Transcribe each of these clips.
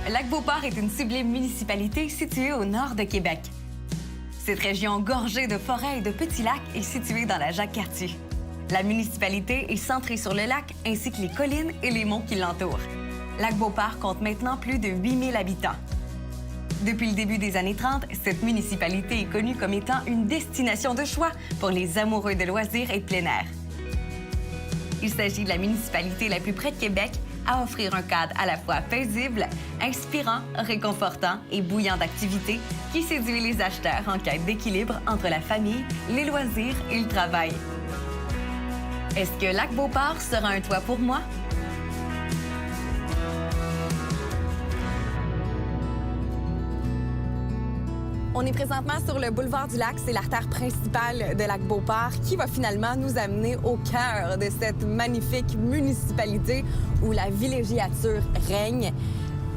Lac-Beauport est une sublime municipalité située au nord de Québec. Cette région gorgée de forêts et de petits lacs est située dans la Jacques-Cartier. La municipalité est centrée sur le lac ainsi que les collines et les monts qui l'entourent. Lac-Beauport compte maintenant plus de 8000 habitants. Depuis le début des années 30, cette municipalité est connue comme étant une destination de choix pour les amoureux de loisirs et de plein air. Il s'agit de la municipalité la plus près de Québec à offrir un cadre à la fois paisible, inspirant, réconfortant et bouillant d'activités qui séduit les acheteurs en quête d'équilibre entre la famille, les loisirs et le travail. Est-ce que Lac-Beauport sera un toit pour moi? On est présentement sur le boulevard du Lac, c'est l'artère principale de Lac-Beauport qui va finalement nous amener au cœur de cette magnifique municipalité où la villégiature règne.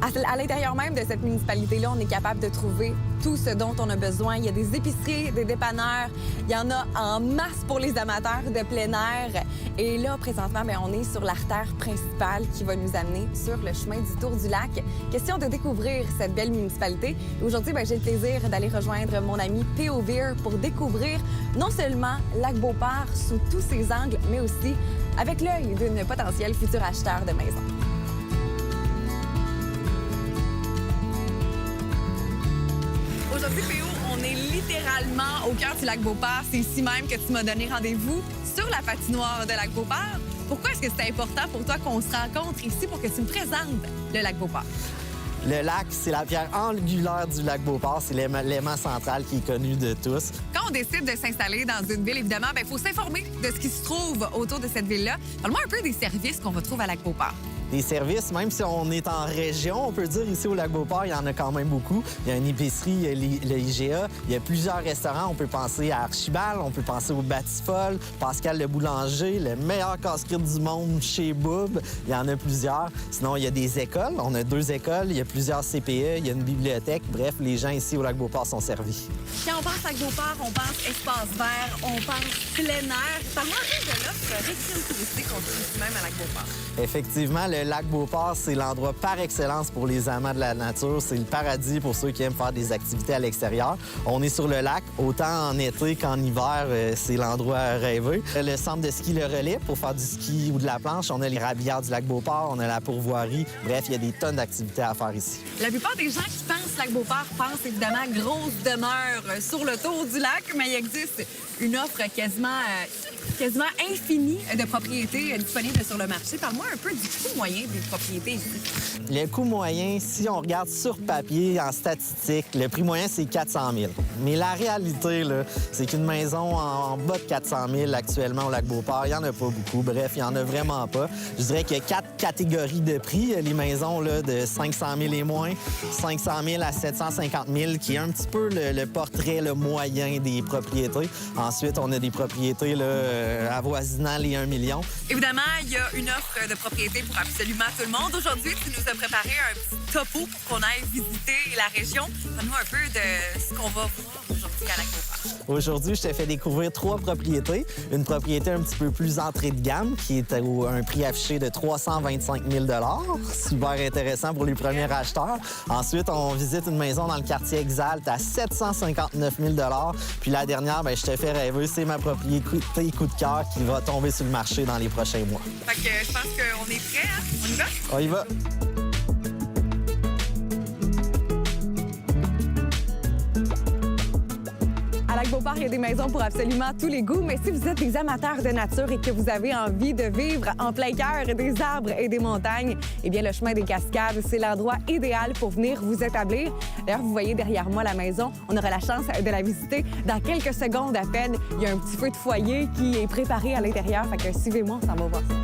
À l'intérieur même de cette municipalité-là, on est capable de trouver tout ce dont on a besoin. Il y a des épiceries, des dépanneurs, il y en a en masse pour les amateurs de plein air. Et là, présentement, on est sur l'artère principale qui va nous amener sur le chemin du Tour du Lac. Question de découvrir cette belle municipalité. Aujourd'hui, j'ai le plaisir d'aller rejoindre mon ami P.O. Beer pour découvrir non seulement Lac-Beauport sous tous ses angles, mais aussi avec l'œil d'une potentielle future acheteur de maison. Aujourd'hui, P.O., on est littéralement au cœur du Lac-Beauport. C'est ici même que tu m'as donné rendez-vous sur la patinoire de Lac-Beauport. Pourquoi est-ce que c'est important pour toi qu'on se rencontre ici pour que tu me présentes le Lac-Beauport? Le lac, c'est la pierre angulaire du Lac-Beauport. C'est l'élément central qui est connu de tous. Quand on décide de s'installer dans une ville, évidemment, il faut s'informer de ce qui se trouve autour de cette ville-là. Parle-moi un peu des services qu'on retrouve à Lac-Beauport. Des services, même si on est en région, on peut dire ici au Lac-Beauport, il y en a quand même beaucoup. Il y a une épicerie, il y a le IGA, il y a plusieurs restaurants. On peut penser à Archibald, on peut penser au Batifol, Pascal le Boulanger, le meilleur casse-croûte du monde chez Boub. Il y en a plusieurs. Sinon, il y a des écoles. On a 2 écoles, il y a plusieurs CPE, il y a une bibliothèque. Bref, les gens ici au Lac-Beauport sont servis. Quand on pense Lac-Beauport, on pense espace vert, on pense plein air. Parle-moi un peu de l'offre récréative touristique qu'on trouve ici même à Lac-Beauport. Effectivement, le Lac-Beauport, c'est l'endroit par excellence pour les amants de la nature. C'est le paradis pour ceux qui aiment faire des activités à l'extérieur. On est sur le lac, autant en été qu'en hiver, c'est l'endroit à rêver. Le centre de ski Le Relais pour faire du ski ou de la planche. On a les rabillaires du Lac-Beauport, on a la pourvoirie. Bref, il y a des tonnes d'activités à faire ici. La plupart des gens qui pensent Lac-Beauport pensent évidemment grosse demeure sur le tour du lac, mais il existe une offre quasiment infinie de propriétés disponibles sur le marché. Parle-moi un peu du coût moyen des propriétés ici. Le coût moyen, si on regarde sur papier, en statistique, le prix moyen, c'est 400 000. Mais la réalité, c'est qu'une maison en bas de 400 000 actuellement au Lac-Beauport, il n'y en a pas beaucoup. Bref, il n'y en a vraiment pas. Je dirais qu'il y a 4 catégories de prix. Les maisons de 500 000 et moins, 500 000 à 750 000, qui est un petit peu le portrait moyen des propriétés. Ensuite, on a des propriétés avoisinant les 1 million. Évidemment, il y a une offre de propriété pour absolument tout le monde. Aujourd'hui, tu nous as préparé un petit topo pour qu'on aille visiter la région. Parle-nous un peu de ce qu'on va voir aujourd'hui à Lac-Beauport. Aujourd'hui, je te fais découvrir 3 propriétés. Une propriété un petit peu plus entrée de gamme, qui est à un prix affiché de 325 000 $. Super intéressant pour les premiers acheteurs. Ensuite, on visite une maison dans le quartier Exalt à 759 000 $. Puis la dernière, je te fais rêver, c'est ma propriété coup de cœur qui va tomber sur le marché dans les prochains mois. Fait que je pense qu'on est prêts, hein? On y va? On y va. À Lac-Beauport, il y a des maisons pour absolument tous les goûts, mais si vous êtes des amateurs de nature et que vous avez envie de vivre en plein cœur des arbres et des montagnes, eh bien, le chemin des Cascades, c'est l'endroit idéal pour venir vous établir. D'ailleurs, vous voyez derrière moi la maison. On aura la chance de la visiter dans quelques secondes à peine. Il y a un petit feu de foyer qui est préparé à l'intérieur, fait que suivez-moi, on s'en va voir ça.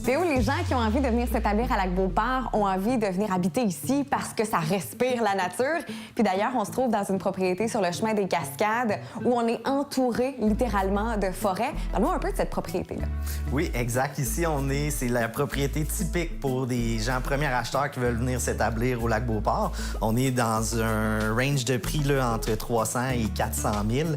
Théo, les gens qui ont envie de venir s'établir à Lac-Beauport ont envie de venir habiter ici parce que ça respire la nature. Puis d'ailleurs, on se trouve dans une propriété sur le chemin des Cascades où on est entouré littéralement de forêt. Parle-moi un peu de cette propriété-là. Oui, exact. Ici, c'est la propriété typique pour des gens premiers acheteurs qui veulent venir s'établir au Lac-Beauport. On est dans un range de prix là, entre 300 et 400 000.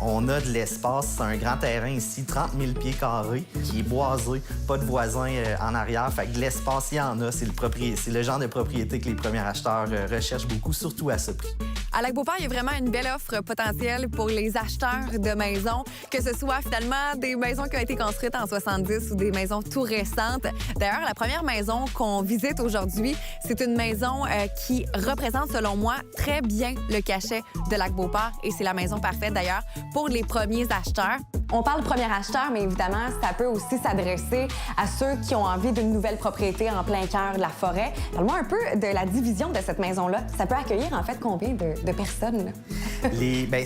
On a de l'espace. C'est un grand terrain ici, 30 000 pieds carrés, qui est boisé, pas de voisins en arrière. Fait que de l'espace, il y en a. C'est le genre de propriété que les premiers acheteurs recherchent beaucoup, surtout à ce prix. À Lac-Beauport, il y a vraiment une belle offre potentielle pour les acheteurs de maisons, que ce soit finalement des maisons qui ont été construites en 70 ou des maisons tout récentes. D'ailleurs, la première maison qu'on visite aujourd'hui, c'est une maison qui représente, selon moi, très bien le cachet de Lac-Beauport et c'est la maison parfaite, d'ailleurs, pour les premiers acheteurs. On parle premier acheteur, mais évidemment, ça peut aussi s'adresser à ceux qui ont envie d'une nouvelle propriété en plein cœur de la forêt. Parle-moi un peu de la division de cette maison-là. Ça peut accueillir, en fait, combien de personnes?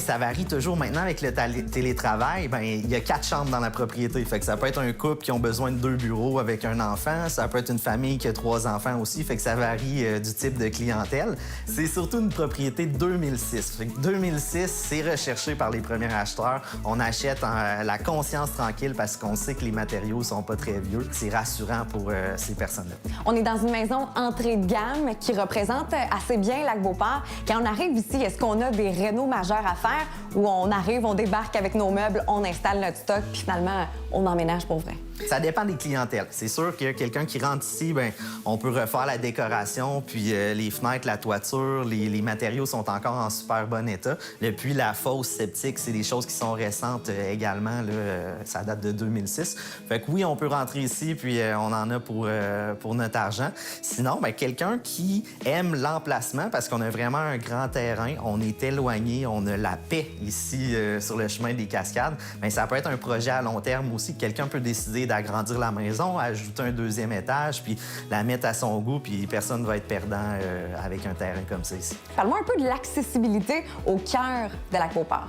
Ça varie toujours. Maintenant, avec le télétravail, il y a 4 chambres dans la propriété. Fait que ça peut être un couple qui ont besoin de 2 bureaux avec un enfant. Ça peut être une famille qui a 3 enfants aussi. Fait que ça varie du type de clientèle. C'est surtout une propriété de 2006. Fait que 2006, c'est recherché par les premiers acheteurs. On achète la conscience tranquille parce qu'on sait que les matériaux sont pas très vieux. C'est rassurant pour ces personnes-là. On est dans une maison entrée de gamme qui représente assez bien Lac-Beauport. Quand on arrive ici, est-ce qu'on a des rénaux majeurs à faire ou on arrive, on débarque avec nos meubles, on installe notre stock, puis finalement, on emménage pour vrai? Ça dépend des clientèles. C'est sûr que quelqu'un qui rentre ici, on peut refaire la décoration, puis les fenêtres, la toiture, les matériaux sont encore en super bon état. Le puits, la fosse septique, c'est des choses qui sont récentes également. Là, ça date de 2006. Fait que oui, on peut rentrer ici, puis on en a pour notre argent. Sinon, quelqu'un qui aime l'emplacement, parce qu'on a vraiment un grand terrain, on est éloigné, on a la paix ici sur le chemin des Cascades, ça peut être un projet à long terme aussi. Quelqu'un peut décider d'agrandir la maison, ajouter un 2e étage, puis la mettre à son goût, puis personne ne va être perdant avec un terrain comme ça ici. Parle-moi un peu de l'accessibilité au cœur de Lac-Beauport.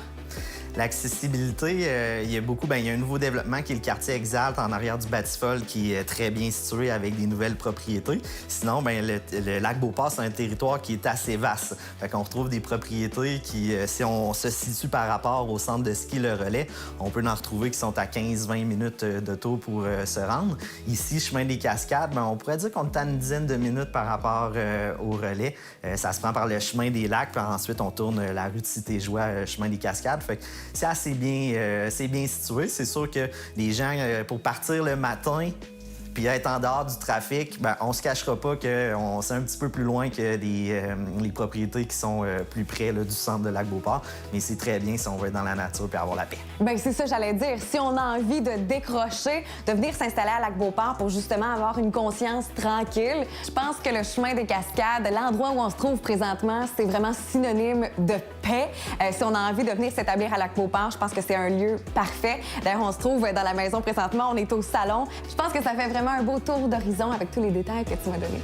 L'accessibilité, il y a beaucoup. Il y a un nouveau développement qui est le quartier Exalt en arrière du Batifolle qui est très bien situé avec des nouvelles propriétés. Sinon, le Lac-Beauport, c'est un territoire qui est assez vaste. Fait qu'on retrouve des propriétés qui, si on se situe par rapport au centre de ski Le Relais, on peut en retrouver qui sont à 15-20 minutes d'auto pour se rendre. Ici, chemin des Cascades, on pourrait dire qu'on est à une dizaine de minutes par rapport au Relais. Ça se prend par le chemin des Lacs, puis ensuite on tourne la rue de Cité-Joie, chemin des Cascades. Fait que c'est assez bien, situé. C'est sûr que les gens, pour partir le matin puis être en dehors du trafic, on se cachera pas qu'on c'est un petit peu plus loin que les propriétés qui sont plus près là, du centre de Lac-Beauport. Mais c'est très bien si on veut être dans la nature puis avoir la paix. C'est ça, j'allais dire. Si on a envie de décrocher, de venir s'installer à Lac-Beauport pour justement avoir une conscience tranquille, je pense que le chemin des Cascades, l'endroit où on se trouve présentement, c'est vraiment synonyme de paix. Si on a envie de venir s'établir à Lac-Beauport, je pense que c'est un lieu parfait. D'ailleurs, on se trouve dans la maison présentement, on est au salon. Je pense que ça fait vraiment un beau tour d'horizon avec tous les détails que tu m'as donnés.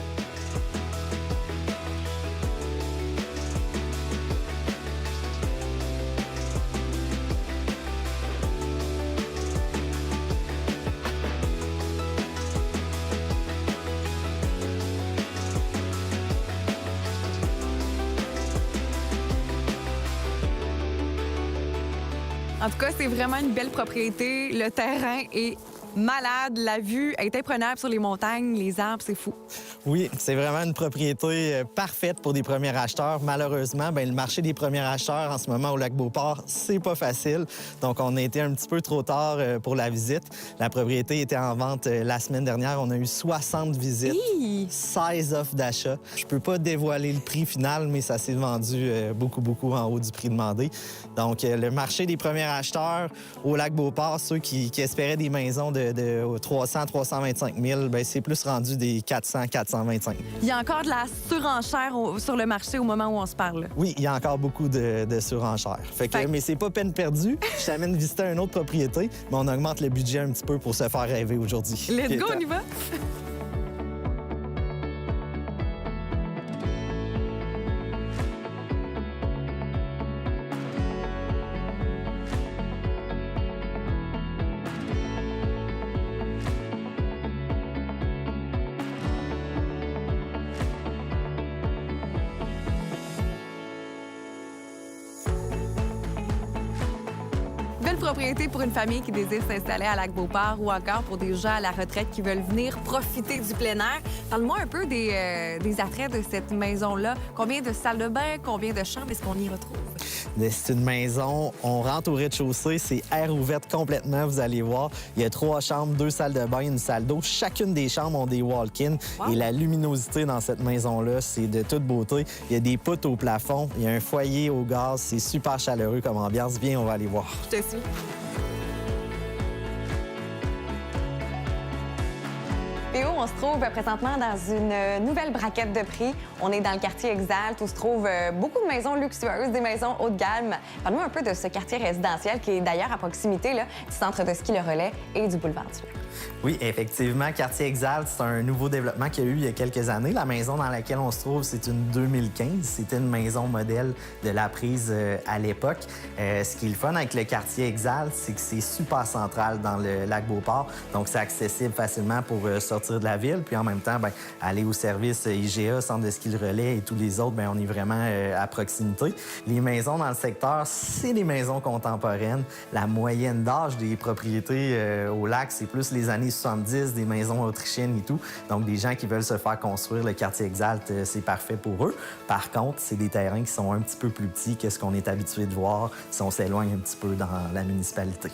En tout cas, c'est vraiment une belle propriété. Le terrain est malade. La vue est imprenable sur les montagnes, les arbres, c'est fou. Oui, c'est vraiment une propriété parfaite pour des premiers acheteurs. Malheureusement, le marché des premiers acheteurs en ce moment au Lac-Beauport, c'est pas facile. Donc, on a été un petit peu trop tard pour la visite. La propriété était en vente la semaine dernière. On a eu 60 visites, 16 offres d'achat. Je peux pas dévoiler le prix final, mais ça s'est vendu beaucoup en haut du prix demandé. Donc, le marché des premiers acheteurs au Lac-Beauport, ceux qui espéraient des maisons de 300-325 000, c'est plus rendu des 400-425 000. Il y a encore de la surenchère sur le marché au moment où on se parle. Oui, il y a encore beaucoup de surenchère. Mais c'est pas peine perdue. Je t'amène visiter une autre propriété, mais on augmente le budget un petit peu pour se faire rêver aujourd'hui. Let's go, on y va! belle propriété pour une famille qui désire s'installer à Lac-Beauport ou encore pour des gens à la retraite qui veulent venir profiter du plein air. Parle-moi un peu des attraits de cette maison-là. Combien de salles de bain, combien de chambres est-ce qu'on y retrouve? C'est une maison, on rentre au rez-de-chaussée, c'est air ouverte complètement, vous allez voir. Il y a 3 chambres, 2 salles de bain, une salle d'eau. Chacune des chambres ont des walk-ins. Wow. Et la luminosité dans cette maison-là, c'est de toute beauté. Il y a des poutres au plafond, il y a un foyer au gaz, c'est super chaleureux comme ambiance. Viens, on va aller voir. Je te suis. Théo, on se trouve présentement dans une nouvelle braquette de prix. On est dans le quartier Exalt où se trouvent beaucoup de maisons luxueuses, des maisons haut de gamme. Parle-nous un peu de ce quartier résidentiel qui est d'ailleurs à proximité là, du centre de ski Le Relais et du boulevard du Lac. Oui, effectivement, Quartier Exalt, c'est un nouveau développement qu'il y a eu il y a quelques années. La maison dans laquelle on se trouve, c'est une 2015. C'était une maison modèle de la prise à l'époque. Ce qui est le fun avec le Quartier Exalt, c'est que c'est super central dans le Lac-Beauport. Donc, c'est accessible facilement pour sortir de la ville. Puis en même temps, bien, aller au service IGA, Centre de ski Le Relais et tous les autres, bien, on est vraiment à proximité. Les maisons dans le secteur, c'est des maisons contemporaines. La moyenne d'âge des propriétés au lac, c'est plus les années 70, des maisons autrichiennes et tout. Donc, des gens qui veulent se faire construire le Quartier Exalt, c'est parfait pour eux. Par contre, c'est des terrains qui sont un petit peu plus petits que ce qu'on est habitué de voir si on s'éloigne un petit peu dans la municipalité.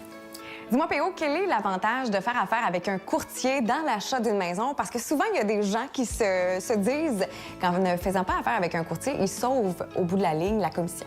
Dis-moi, P.O., quel est l'avantage de faire affaire avec un courtier dans l'achat d'une maison? Parce que souvent, il y a des gens qui se disent qu'en ne faisant pas affaire avec un courtier, ils sauvent au bout de la ligne la commission.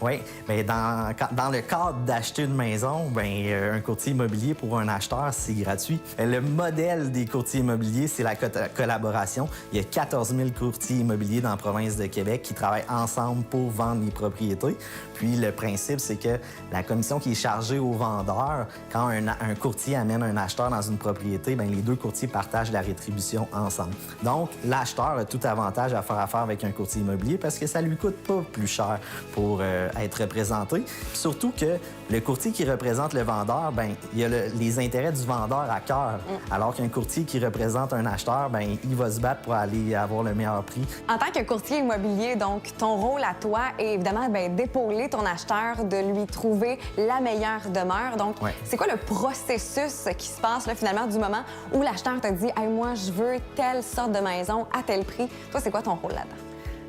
Oui, bien, dans le cadre d'acheter une maison, bien, un courtier immobilier pour un acheteur, c'est gratuit. Le modèle des courtiers immobiliers, c'est la collaboration. Il y a 14 000 courtiers immobiliers dans la province de Québec qui travaillent ensemble pour vendre les propriétés. Puis le principe, c'est que la commission qui est chargée au vendeur, quand un courtier amène un acheteur dans une propriété, bien, les deux courtiers partagent la rétribution ensemble. Donc, l'acheteur a tout avantage à faire affaire avec un courtier immobilier parce que ça lui coûte pas plus cher pour être représenté. Puis surtout que le courtier qui représente le vendeur, bien, il a les intérêts du vendeur à cœur. Alors qu'un courtier qui représente un acheteur, bien, il va se battre pour aller avoir le meilleur prix. En tant que courtier immobilier, donc, ton rôle à toi est évidemment bien, d'épauler ton acheteur, de lui trouver la meilleure demeure. Donc, c'est quoi le processus qui se passe là, finalement du moment où l'acheteur te dit « Hey, moi, je veux telle sorte de maison à tel prix ». Toi, c'est quoi ton rôle là-dedans?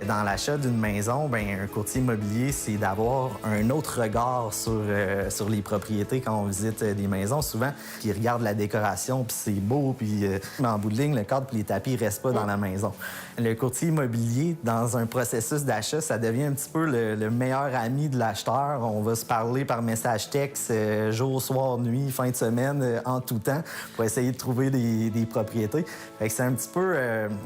Dans l'achat d'une maison, bien, un courtier immobilier, c'est d'avoir un autre regard sur les propriétés quand on visite des maisons. Souvent, qui regardent la décoration, puis c'est beau, puis en bout de ligne, le cadre puis les tapis ne restent pas dans la maison. Le courtier immobilier, dans un processus d'achat, ça devient un petit peu le meilleur ami de l'acheteur. On va se parler par message texte, jour, soir, nuit, fin de semaine, en tout temps, pour essayer de trouver des propriétés. Fait que c'est un petit peu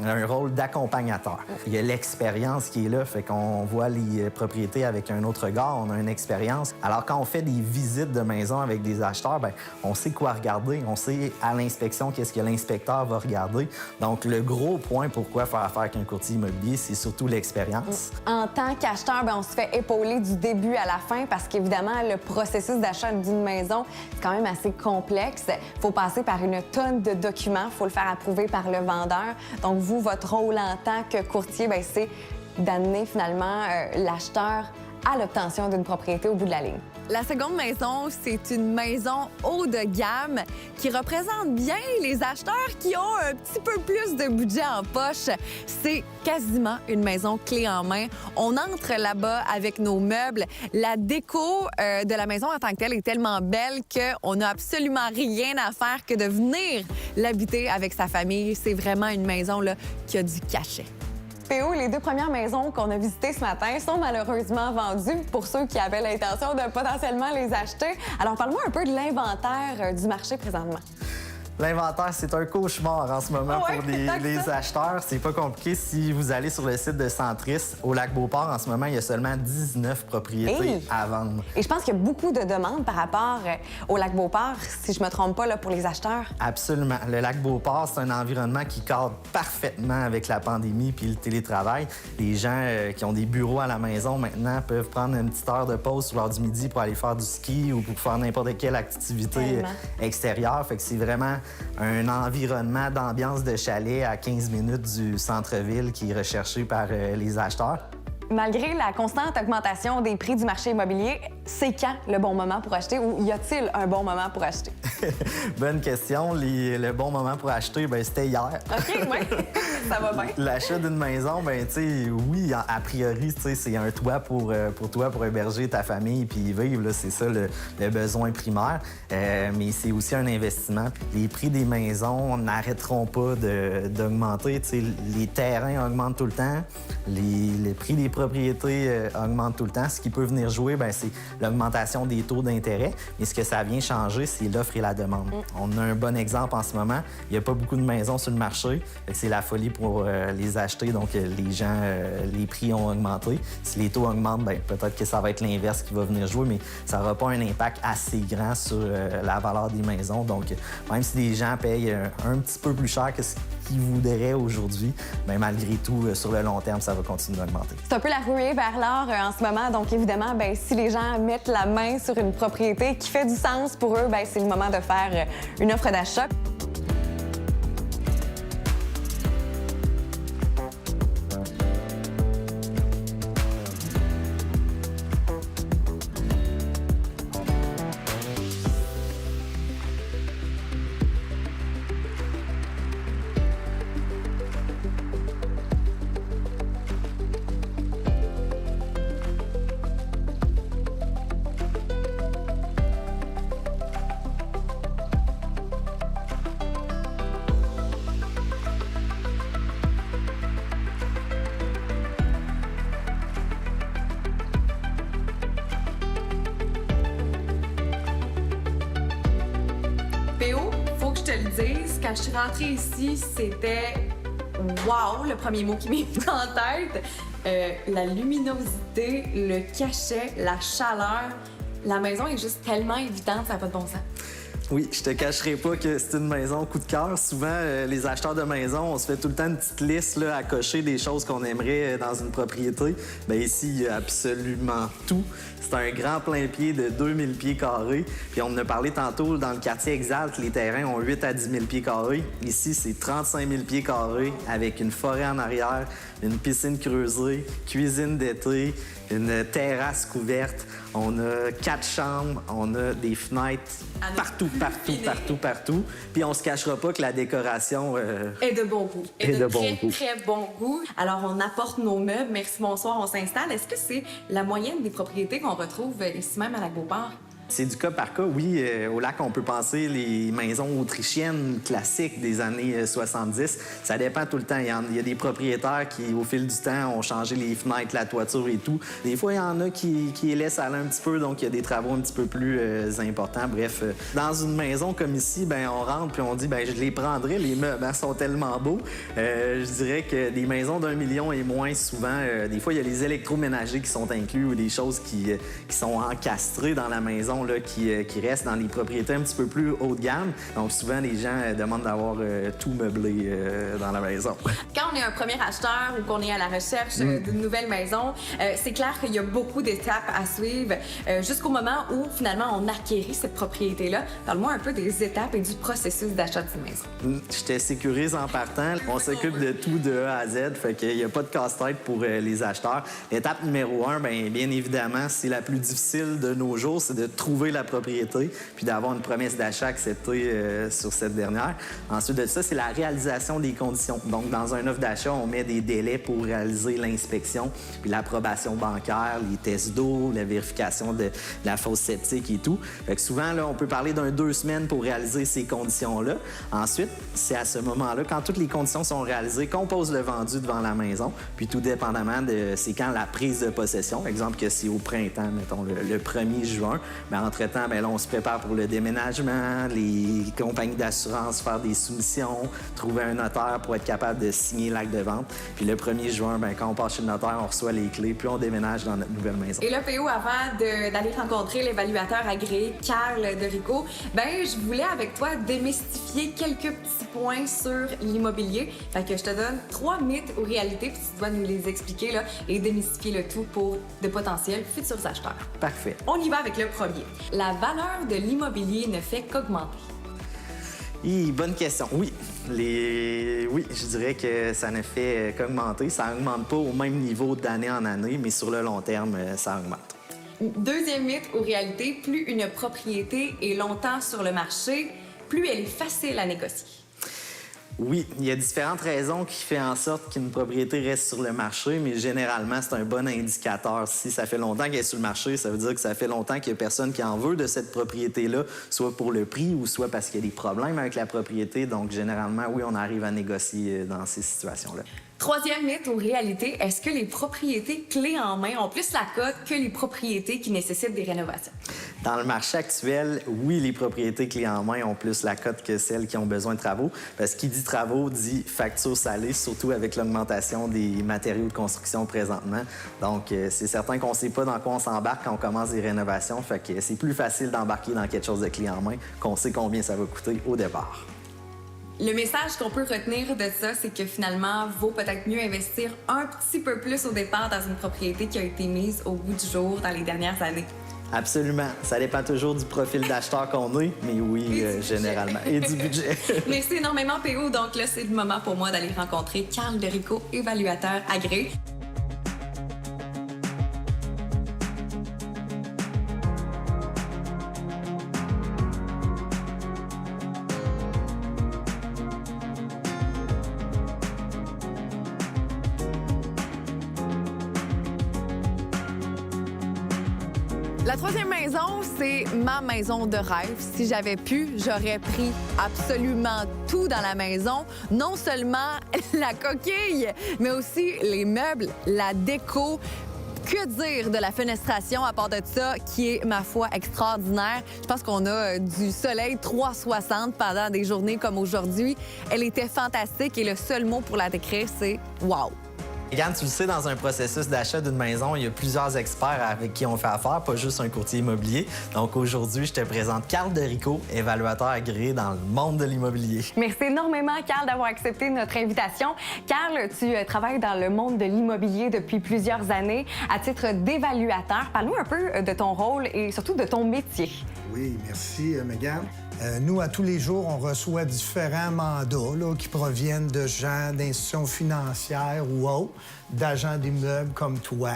un rôle d'accompagnateur. Il y a l'expérience qui est là, fait qu'on voit les propriétés avec un autre regard, on a une expérience. Alors, quand on fait des visites de maison avec des acheteurs, bien, on sait quoi regarder, on sait à l'inspection qu'est-ce que l'inspecteur va regarder. Donc, le gros point pourquoi faire affaire avec un courtier immobilier, c'est surtout l'expérience. En tant qu'acheteur, bien, on se fait épauler du début à la fin parce qu'évidemment, le processus d'achat d'une maison, c'est quand même assez complexe. Il faut passer par une tonne de documents, il faut le faire approuver par le vendeur. Donc, vous, votre rôle en tant que courtier, bien, c'est d'amener finalement l'acheteur à l'obtention d'une propriété au bout de la ligne. La seconde maison, c'est une maison haut de gamme qui représente bien les acheteurs qui ont un petit peu plus de budget en poche. C'est quasiment une maison clé en main. On entre là-bas avec nos meubles. La déco de la maison en tant que telle est tellement belle qu'on n'a absolument rien à faire que de venir l'habiter avec sa famille. C'est vraiment une maison là, qui a du cachet. Théo, les 2 premières maisons qu'on a visitées ce matin sont malheureusement vendues pour ceux qui avaient l'intention de potentiellement les acheter. Alors, parle-moi un peu de l'inventaire du marché présentement. L'inventaire, c'est un cauchemar en ce moment pour les acheteurs. C'est pas compliqué. Si vous allez sur le site de Centris, au Lac-Beauport, en ce moment, il y a seulement 19 propriétés à vendre. Et je pense qu'il y a beaucoup de demandes par rapport au Lac-Beauport, si je me trompe pas, là, pour les acheteurs. Absolument. Le Lac-Beauport, c'est un environnement qui cadre parfaitement avec la pandémie puis le télétravail. Les gens qui ont des bureaux à la maison maintenant peuvent prendre une petite heure de pause sur l'heure du midi pour aller faire du ski ou pour faire n'importe quelle activité extérieure. Fait que c'est vraiment un environnement d'ambiance de chalet à 15 minutes du centre-ville qui est recherché par les acheteurs. Malgré la constante augmentation des prix du marché immobilier, c'est quand le bon moment pour acheter ou y a-t-il un bon moment pour acheter? Bonne question. Le bon moment pour acheter, ben c'était hier. OK, oui, ça va bien. L'achat d'une maison, ben tu sais, oui, a priori, tu sais, c'est un toit pour toi, pour héberger ta famille puis y vivre. Là, c'est ça le besoin primaire. Mais c'est aussi un investissement. Puis les prix des maisons n'arrêteront pas d'augmenter. Tu sais, les terrains augmentent tout le temps. Les prix des propriétés augmentent tout le temps. Ce qui peut venir jouer, ben c'est l'augmentation des taux d'intérêt. Mais ce que ça vient changer, c'est l'offre et la demande. On a un bon exemple en ce moment. Il n'y a pas beaucoup de maisons sur le marché. C'est la folie pour les acheter. Donc, les gens, les prix ont augmenté. Si les taux augmentent, ben peut-être que ça va être l'inverse qui va venir jouer, mais ça n'aura pas un impact assez grand sur la valeur des maisons. Donc, même si les gens payent un petit peu plus cher que ce qu'ils voudraient aujourd'hui, ben malgré tout, sur le long terme, ça va continuer d'augmenter. C'est un peu la ruée vers l'or en ce moment. Donc, évidemment, ben, si les gens mettent la main sur une propriété qui fait du sens pour eux, ben, c'est le moment de faire une offre d'achat. Faut que je te le dise, quand je suis rentrée ici, c'était wow, le premier mot qui m'est venu en tête. La luminosité, le cachet, la chaleur. La maison est juste tellement évidente, ça n'a pas de bon sens. Oui, je te cacherai pas que c'est une maison coup de cœur. Souvent, les acheteurs de maisons, on se fait tout le temps une petite liste là, à cocher des choses qu'on aimerait dans une propriété. Bien ici, il y a absolument tout. C'est un grand plein pied de 2000 pieds carrés. Puis on en a parlé tantôt, dans le quartier Exalt, les terrains ont 8 à 10 000 pieds carrés. Ici, c'est 35 000 pieds carrés avec une forêt en arrière, une piscine creusée, cuisine d'été, une terrasse couverte. On a 4 chambres, on a des fenêtres partout. Puis on se cachera pas que la décoration est de bon goût. Est de bon goût. Très bon goût. Alors, on apporte nos meubles. Merci, bonsoir, on s'installe. Est-ce que c'est la moyenne des propriétés qu'on retrouve ici même à Lac-Beauport? C'est du cas par cas, oui. Au lac, on peut penser les maisons autrichiennes classiques des années 70. Ça dépend tout le temps. Il y a des propriétaires qui, au fil du temps, ont changé les fenêtres, la toiture et tout. Des fois, il y en a qui les laissent aller un petit peu, donc il y a des travaux un petit peu plus importants. Bref, dans une maison comme ici, ben on rentre puis on dit, ben je les prendrai, les meubles sont tellement beaux. Je dirais que des maisons d'1 million et moins, souvent, des fois, il y a les électroménagers qui sont inclus ou des choses qui sont encastrées dans la maison là, qui restent dans les propriétés un petit peu plus haut de gamme. Donc, souvent, les gens demandent d'avoir tout meublé dans la maison. Quand on est un premier acheteur ou qu'on est à la recherche d'une nouvelle maison, c'est clair qu'il y a beaucoup d'étapes à suivre jusqu'au moment où, finalement, on acquérit cette propriété-là. Parle-moi un peu des étapes et du processus d'achat d'une maison. Je te sécurise en partant. On s'occupe de tout de A à Z, fait qu'il n'y a pas de casse-tête pour les acheteurs. L'étape numéro 1, bien évidemment, c'est la plus difficile de nos jours, c'est de trouver la propriété puis d'avoir une promesse d'achat acceptée sur cette dernière. Ensuite de ça, c'est la réalisation des conditions. Donc, dans un offre d'achat, on met des délais pour réaliser l'inspection puis l'approbation bancaire, les tests d'eau, la vérification de la fosse septique et tout. Fait que souvent, là, on peut parler d'un 2 semaines pour réaliser ces conditions-là. Ensuite, c'est à ce moment-là, quand toutes les conditions sont réalisées, qu'on pose le vendu devant la maison. Puis tout dépendamment de c'est quand la prise de possession. Exemple que c'est au printemps, mettons le 1er juin. Bien, entre-temps, bien, là, on se prépare pour le déménagement, les compagnies d'assurance, faire des soumissions, trouver un notaire pour être capable de signer l'acte de vente. Puis le 1er juin, bien, quand on passe chez le notaire, on reçoit les clés, puis on déménage dans notre nouvelle maison. Et là, PO, avant d'aller rencontrer l'évaluateur agréé, Carl de Rico, ben je voulais avec toi démystifier quelques petits points sur l'immobilier. Fait que je te donne 3 mythes ou réalités, puis tu dois nous les expliquer là, et démystifier le tout pour de potentiels futurs acheteurs. Parfait. On y va avec le premier. La valeur de l'immobilier ne fait qu'augmenter. Bonne question. Oui, je dirais que ça ne fait qu'augmenter. Ça n'augmente pas au même niveau d'année en année, mais sur le long terme, ça augmente. Deuxième mythe ou réalité, plus une propriété est longtemps sur le marché, plus elle est facile à négocier. Oui, il y a différentes raisons qui font en sorte qu'une propriété reste sur le marché, mais généralement, c'est un bon indicateur. Si ça fait longtemps qu'elle est sur le marché, ça veut dire que ça fait longtemps qu'il n'y a personne qui en veut de cette propriété-là, soit pour le prix ou soit parce qu'il y a des problèmes avec la propriété. Donc, généralement, oui, on arrive à négocier dans ces situations-là. Troisième mythe ou réalité, est-ce que les propriétés clés en main ont plus la cote que les propriétés qui nécessitent des rénovations? Dans le marché actuel, oui, les propriétés clés en main ont plus la cote que celles qui ont besoin de travaux. Parce que qui dit travaux dit facture salée, surtout avec l'augmentation des matériaux de construction présentement. Donc, c'est certain qu'on ne sait pas dans quoi on s'embarque quand on commence des rénovations. Fait que c'est plus facile d'embarquer dans quelque chose de clé en main qu'on sait combien ça va coûter au départ. Le message qu'on peut retenir de ça, c'est que finalement, vaut peut-être mieux investir un petit peu plus au départ dans une propriété qui a été mise au goût du jour dans les dernières années. Absolument. Ça dépend toujours du profil d'acheteur qu'on est, mais oui, généralement. Et du budget. Merci énormément, PO. Donc là, c'est le moment pour moi d'aller rencontrer Carl Derico, évaluateur agréé. La troisième maison, c'est ma maison de rêve. Si j'avais pu, j'aurais pris absolument tout dans la maison. Non seulement la coquille, mais aussi les meubles, la déco. Que dire de la fenestration à part de ça, qui est, ma foi, extraordinaire. Je pense qu'on a du soleil 360 pendant des journées comme aujourd'hui. Elle était fantastique et le seul mot pour la décrire, c'est « wow ». Mégane, tu le sais, dans un processus d'achat d'une maison, il y a plusieurs experts avec qui on fait affaire, pas juste un courtier immobilier. Donc aujourd'hui, je te présente Carl Derico, évaluateur agréé dans le monde de l'immobilier. Merci énormément, Carl, d'avoir accepté notre invitation. Carl, tu travailles dans le monde de l'immobilier depuis plusieurs années à titre d'évaluateur. Parle-nous un peu de ton rôle et surtout de ton métier. Oui, merci, Mégane. Nous, à tous les jours, on reçoit différents mandats là, qui proviennent de gens d'institutions financières ou autres, d'agents d'immeubles comme toi.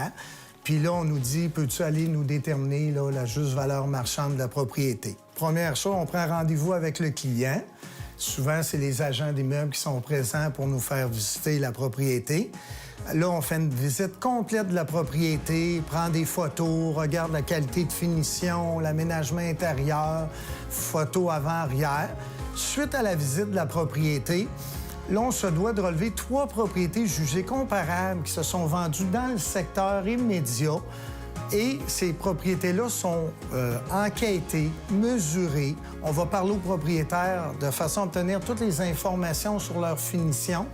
Puis là, on nous dit, peux-tu aller nous déterminer là, la juste valeur marchande de la propriété? Première chose, on prend rendez-vous avec le client. Souvent, c'est les agents d'immeubles qui sont présents pour nous faire visiter la propriété. Là, on fait une visite complète de la propriété, prend des photos, regarde la qualité de finition, l'aménagement intérieur, photos avant-arrière. Suite à la visite de la propriété, là, on se doit de relever 3 propriétés jugées comparables qui se sont vendues dans le secteur immédiat. Et ces propriétés-là sont enquêtées, mesurées. On va parler aux propriétaires de façon à obtenir toutes les informations sur leur finition.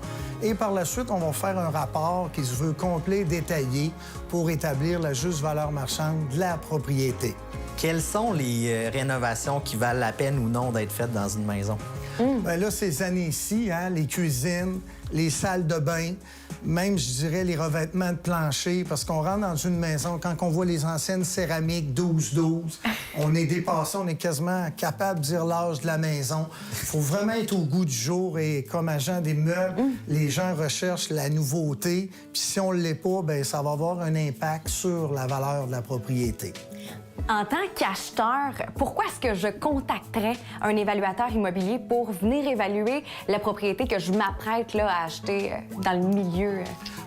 Et par la suite, on va faire un rapport qui se veut complet, détaillé, pour établir la juste valeur marchande de la propriété. Quelles sont les rénovations qui valent la peine ou non d'être faites dans une maison? Bien là, ces années-ci, hein, les cuisines, les salles de bain, même, je dirais, les revêtements de plancher, parce qu'on rentre dans une maison, quand on voit les anciennes céramiques 12-12, on est dépassé, on est quasiment capable de dire l'âge de la maison. Il faut vraiment être au goût du jour et comme agent des meubles, les gens recherchent la nouveauté, puis si on ne l'est pas, bien, ça va avoir un impact sur la valeur de la propriété. En tant qu'acheteur, pourquoi est-ce que je contacterais un évaluateur immobilier pour venir évaluer la propriété que je m'apprête là, à acheter dans le milieu?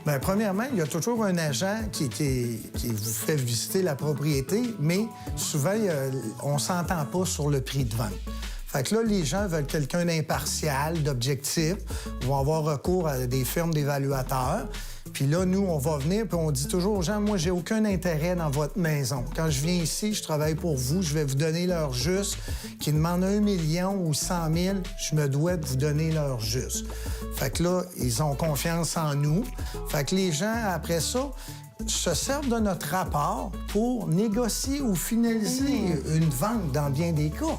Bien, premièrement, il y a toujours un agent qui vous fait visiter la propriété, mais souvent, on ne s'entend pas sur le prix de vente. Fait que là, les gens veulent quelqu'un d'impartial, d'objectif, vont avoir recours à des firmes d'évaluateurs. Puis là, nous, on va venir, puis on dit toujours aux gens, moi, j'ai aucun intérêt dans votre maison. Quand je viens ici, je travaille pour vous, je vais vous donner l'heure juste. Qui demande 1 million ou 100 000, je me dois de vous donner l'heure juste. Fait que là, ils ont confiance en nous. Fait que les gens, après ça, se servent de notre rapport pour négocier ou finaliser une vente dans bien des cas.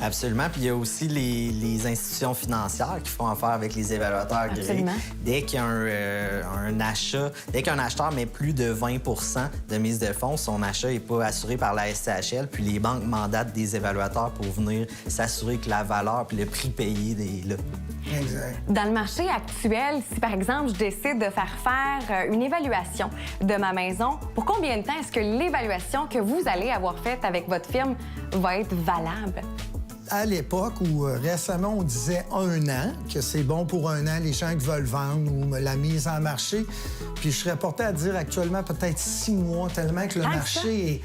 Absolument. Puis il y a aussi les institutions financières qui font affaire avec les évaluateurs agréés. Absolument. Dès qu'il y a un achat, dès qu'un acheteur met plus de 20 de mise de fonds, son achat n'est pas assuré par la SCHL. Puis les banques mandatent des évaluateurs pour venir s'assurer que la valeur puis le prix payé est là. Exact. Dans le marché actuel, si par exemple je décide de faire une évaluation de ma maison, pour combien de temps est-ce que l'évaluation que vous allez avoir faite avec votre firme va être valable? À l'époque où récemment on disait 1 an, que c'est bon pour 1 an les gens qui veulent vendre ou la mise en marché, puis je serais porté à dire actuellement peut-être 6 mois, tellement que le marché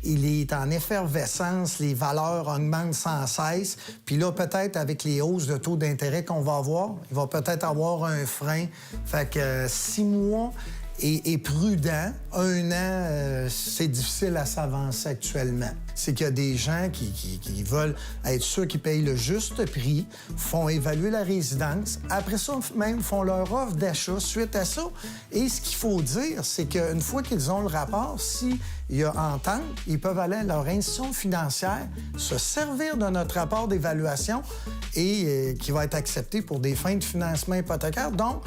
il est en effervescence, les valeurs augmentent sans cesse. Puis là, peut-être avec les hausses de taux d'intérêt qu'on va avoir, il va peut-être avoir un frein. Fait que 6 mois est prudent. 1 an, c'est difficile à s'avancer actuellement. C'est qu'il y a des gens qui veulent être sûrs qu'ils payent le juste prix, font évaluer la résidence. Après ça, même, font leur offre d'achat suite à ça. Et ce qu'il faut dire, c'est qu'une fois qu'ils ont le rapport, s'il y a entente, ils peuvent aller à leur institution financière, se servir de notre rapport d'évaluation et qui va être accepté pour des fins de financement hypothécaire. Donc,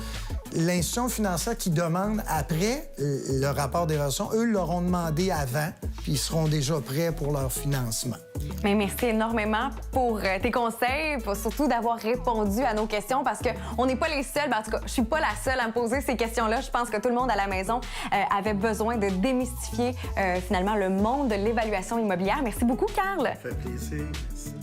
l'institution financière qui demande après le rapport d'évaluation, eux l'auront demandé avant, puis ils seront déjà prêts pour leur financement. Mais merci énormément pour tes conseils, surtout d'avoir répondu à nos questions parce qu'on n'est pas les seuls. En tout cas, je suis pas la seule à me poser ces questions-là. Je pense que tout le monde à la maison avait besoin de démystifier finalement le monde de l'évaluation immobilière. Merci beaucoup, Carl. Ça fait plaisir. Merci.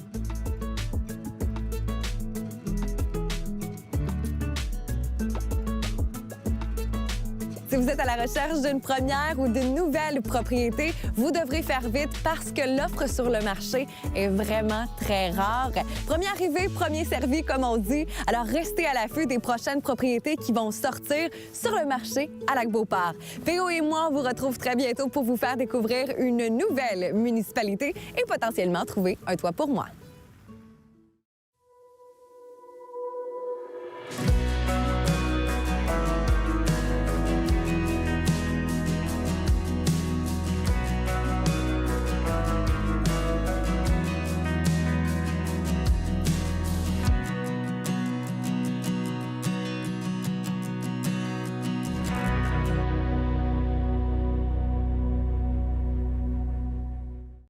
Si vous êtes à la recherche d'une première ou d'une nouvelle propriété, vous devrez faire vite parce que l'offre sur le marché est vraiment très rare. Premier arrivé, premier servi, comme on dit. Alors, restez à l'affût des prochaines propriétés qui vont sortir sur le marché à Lac-Beauport. PO et moi, on vous retrouve très bientôt pour vous faire découvrir une nouvelle municipalité et potentiellement trouver un toit pour moi.